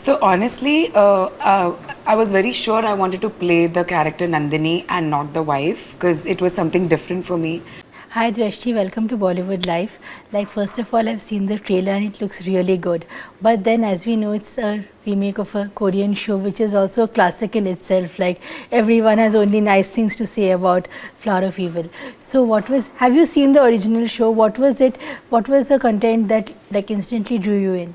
So honestly, I was very sure I wanted to play the character Nandini and not the wife because it was something different for me. Hi Drashti, welcome to Bollywood Live. Like first of all, I've seen the trailer and it looks really good. But then as we know, it's a remake of a Korean show which is also a classic in itself. Like everyone has only nice things to say about Flower of Evil. So have you seen the original show? What was it? What was the content that like instantly drew you in?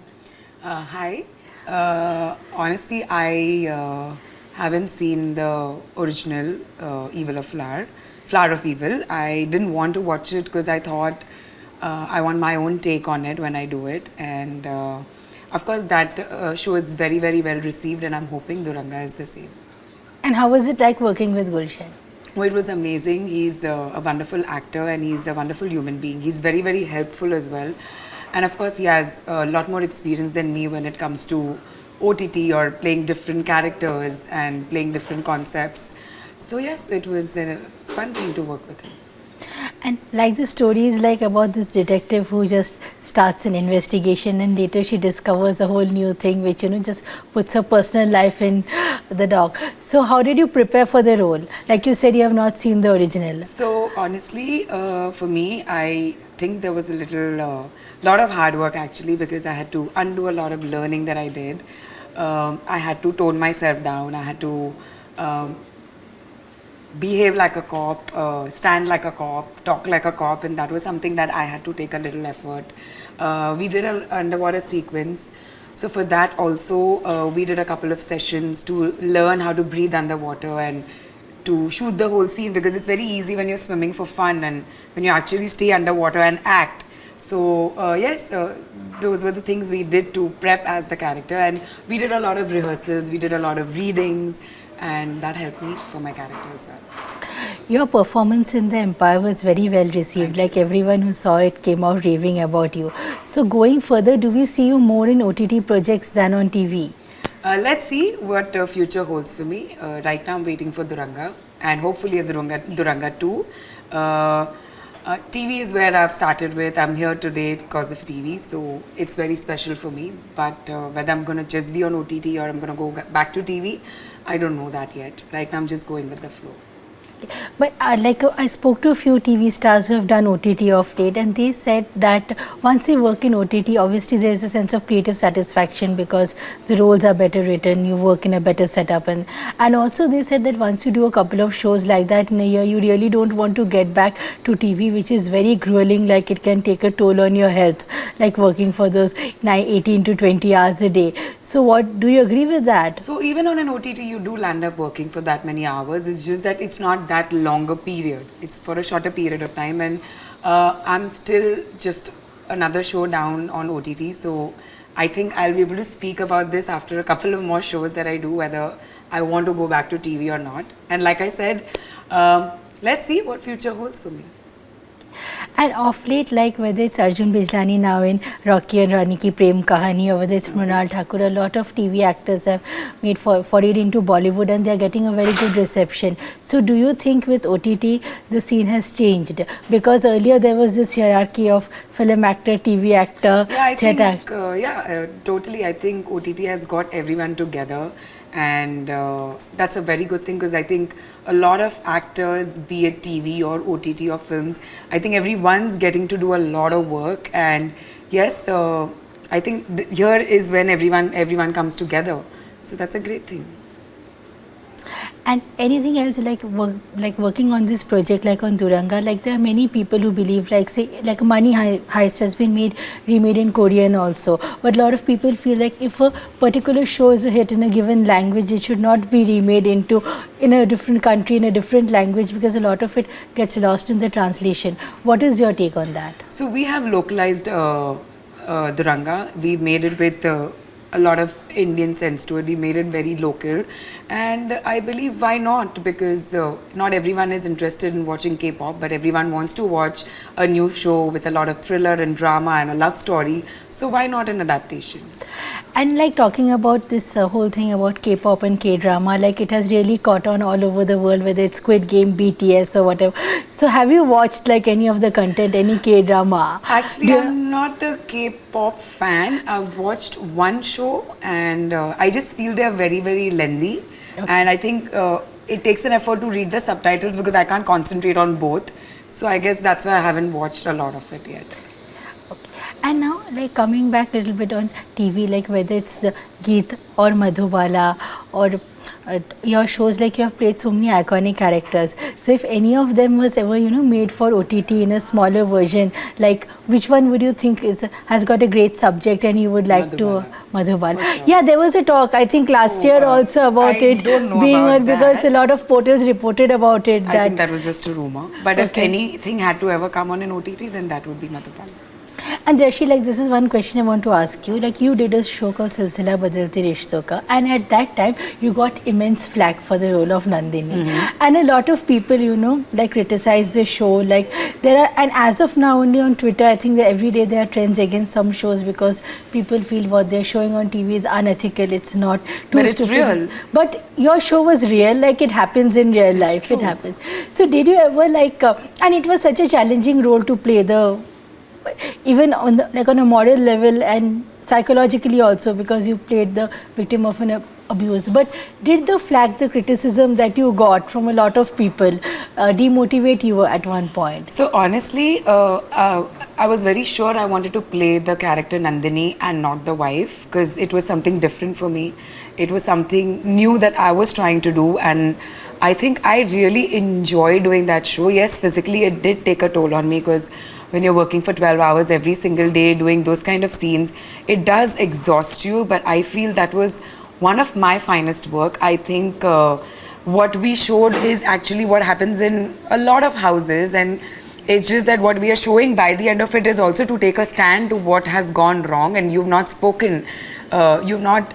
Hi. Honestly, I haven't seen the original Flower of Evil. I didn't want to watch it because I thought I want my own take on it when I do it. And of course, that show is very, very well received, and I'm hoping Duranga is the same. And how was it like working with Gulshan? Oh, it was amazing. He's a wonderful actor and he's a wonderful human being. He's very, very helpful as well. And of course, he has a lot more experience than me when it comes to OTT or playing different characters and playing different concepts. So yes, it was a fun thing to work with him. And like the story is like about this detective who just starts an investigation and later she discovers a whole new thing which just puts her personal life in the dock. So how did you prepare for the role? Like you said, you have not seen the original. So honestly, for me, I think there was a lot of hard work actually because I had to undo a lot of learning that I did. I had to tone myself down. I had to behave like a cop, stand like a cop, talk like a cop, and that was something that I had to take a little effort. We did an underwater sequence. So for that also, we did a couple of sessions to learn how to breathe underwater and to shoot the whole scene because it's very easy when you're swimming for fun and when you actually stay underwater and act. So yes, those were the things we did to prep as the character, and we did a lot of rehearsals, we did a lot of readings, and that helped me for my character as well. Your performance in The Empire was very well received. Like everyone who saw it came out raving about you. So going further, do we see you more in OTT projects than on TV? Let's see what future holds for me. Right now I'm waiting for Duranga and hopefully a Duranga 2. TV is where I've started with. I'm here today because of TV, so it's very special for me. But whether I'm going to just be on OTT or I'm going to go back to TV, I don't know that yet. Right now I'm just going with the flow. But I spoke to a few TV stars who have done OTT of late, and they said that once they work in OTT, obviously there is a sense of creative satisfaction because the roles are better written, you work in a better setup, and also they said that once you do a couple of shows like that in a year, you really don't want to get back to TV, which is very grueling. Like it can take a toll on your health, like working for those 18 to 20 hours a day. So what do you agree with that? So even on an OTT, you do land up working for that many hours. It's just that it's not that longer period. It's for a shorter period of time, and I'm still just another show down on OTT. So I think I'll be able to speak about this after a couple of more shows that I do, whether I want to go back to TV or not. And like I said, let's see what future holds for me. And of late, like whether it's Arjun Bijlani now in Rocky and Rani Ki Prem Kahani, or whether it's Mrunal Thakur, a lot of TV actors have made forayed into Bollywood and they're getting a very good reception. So do you think with OTT the scene has changed? Because earlier there was this hierarchy of film actor, TV actor, yeah, theatre actor. Totally. I think OTT has got everyone together. And that's a very good thing because I think a lot of actors, be it TV or OTT or films, I think everyone's getting to do a lot of work. And yes, I think here is when everyone comes together. So that's a great thing. And anything else like working on this project, like on Duranga, like there are many people who believe like say like Money Heist has been remade in Korean also, but a lot of people feel like if a particular show is a hit in a given language, it should not be remade in a different country in a different language because a lot of it gets lost in the translation. What is your take on that? So we have localized Duranga. We made it with a lot of Indian sense to it. We made it very local, and I believe why not, because not everyone is interested in watching K-pop, but everyone wants to watch a new show with a lot of thriller and drama and a love story, so why not an adaptation? And like talking about this whole thing about K-pop and K-drama, like it has really caught on all over the world, whether it's Squid Game, BTS or whatever. So have you watched like any of the content, any K-drama? Actually, I'm not a K-pop fan. I've watched one show and I just feel they're very, very lengthy. Okay. And I think it takes an effort to read the subtitles because I can't concentrate on both. So I guess that's why I haven't watched a lot of it yet. Okay. And now, like coming back a little bit on TV, like whether it's the Geet or Madhubala or your shows, like you have played so many iconic characters. So if any of them was ever, made for OTT in a smaller version, like which one would you think has got a great subject and you would like to? Madhubala. Sure. Yeah, there was a talk, I think last year also about it being on, because a lot of portals reported about it. I think that was just a rumor. But if anything had to ever come on an OTT, then that would be Madhubala. And Drashti, like this is one question I want to ask you. Like you did a show called Silsila Badalti Rishton Ka, and at that time you got immense flack for the role of Nandini. And a lot of people, like criticize the show. Like there are, and as of now only on Twitter, I think that every day there are trends against some shows because people feel what they're showing on TV is unethical. It's not too but it's stupid. Real. But your show was real, like it happens in real life. It happens. So did you ever like, and it was such a challenging role to play, even on the, like on a moral level and psychologically also, because you played the victim of an abuse. But did the flag, the criticism that you got from a lot of people demotivate you at one point? So honestly, I was very sure I wanted to play the character Nandini and not the wife, because it was something different for me. It was something new that I was trying to do, and I think I really enjoyed doing that show. Yes, physically it did take a toll on me, because when you're working for 12 hours every single day doing those kind of scenes, it does exhaust you. But I feel that was one of my finest work. I think what we showed is actually what happens in a lot of houses, and it's just that what we are showing by the end of it is also to take a stand to what has gone wrong, and you've not spoken, you've not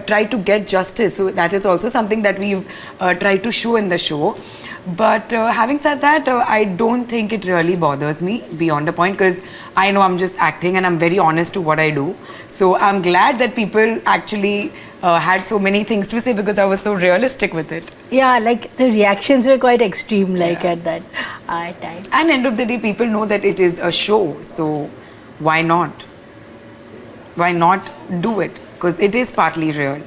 tried to get justice. So that is also something that we've tried to show in the show. But having said that, I don't think it really bothers me beyond a point, because I know I'm just acting and I'm very honest to what I do. So I'm glad that people actually had so many things to say, because I was so realistic with it. Yeah, like the reactions were quite extreme, like at that time. And end of the day, people know that it is a show. So why not? Why not do it? Because it is partly real.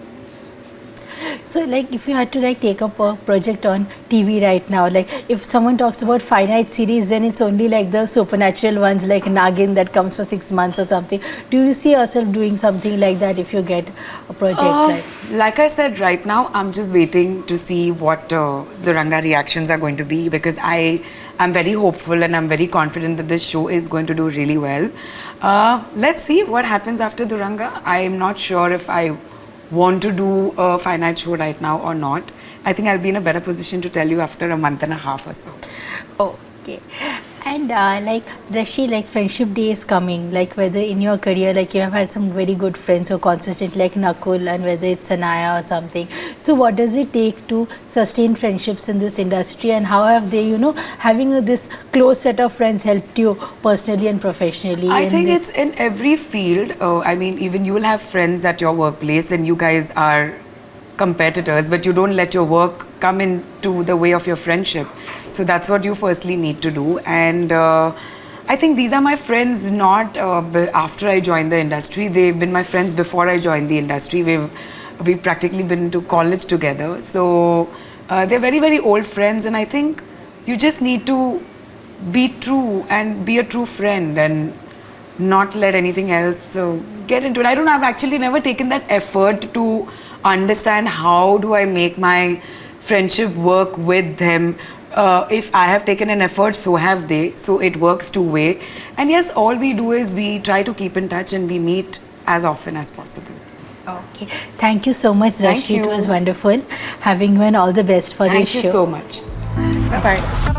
So like if you had to like take up a project on TV right now, like if someone talks about finite series, then it's only like the supernatural ones like Nagin that comes for 6 months or something. Do you see yourself doing something like that if you get a project? Like I said, right now I'm just waiting to see what the Duranga reactions are going to be, because I'm very hopeful and I'm very confident that this show is going to do really well. Let's see what happens after Duranga. I'm not sure if I want to do a finite show right now or not. I think I'll be in a better position to tell you after a month and a half or so. Okay. And like Drashti, like Friendship Day is coming, like whether in your career, like you have had some very good friends who are consistent, like Nakul, and whether it's Sanaya or something. So what does it take to sustain friendships in this industry, and how have they, having this close set of friends helped you personally and professionally? I think it's in every field. I mean, even you will have friends at your workplace and you guys are competitors, but you don't let your work come into the way of your friendship. So that's what you firstly need to do. And I think these are my friends not after I joined the industry. They've been my friends before I joined the industry. We've practically been to college together. So they're very, very old friends, and I think you just need to be true and be a true friend and not let anything else get into it. I don't know, I've actually never taken that effort to understand how do I make my friendship work with them. If I have taken an effort, so have they. So it works two-way. And yes, all we do is we try to keep in touch and we meet as often as possible. Okay. Thank you so much, Thank Drashti. you. It was wonderful having you, and all the best for this show. Thank you so much. Bye-bye.